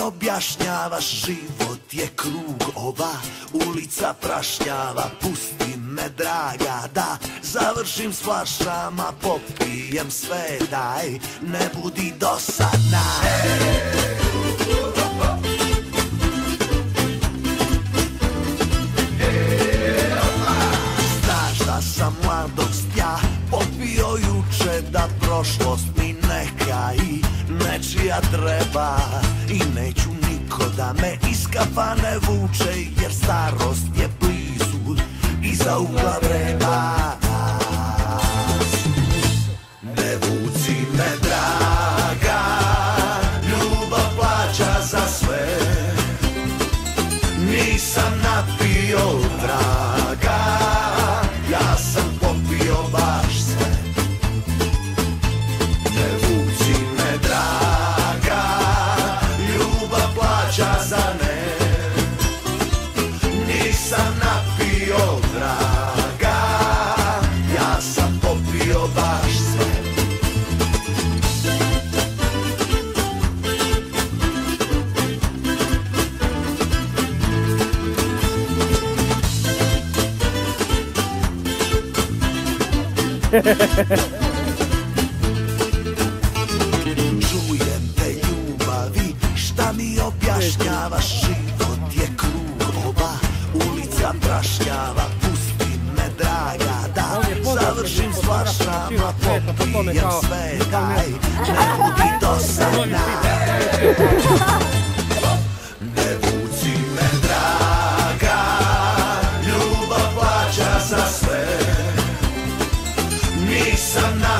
objašnjavaš, život je krug, ova ulica prašnjava. Pusti me draga da završim s flašama, popijem sve, daj ne budi dosadna. Znaš da sam mladost ja popio juče, da prošlost mi neka i nečija treba, i neću niko da me iz kafane vuče, jer starost je blizu iza ugla vreba. Ne vuci me draga, ljubav plaća za sve, nisam napio vraga, ja sam popio baš sve. Ne vuci me draga, ljubav plaća za ne, nisam napio vraga, ja sam popio baš sve. Čujem te ljubavi, šta mi objašnjavaš, život je krug, ova ulica prašnjava. Pusti me draga da završim s flašama, popijem sve, daj ne budi dosadna. Ne vuci me draga, ljubav plaća za sve, nisam na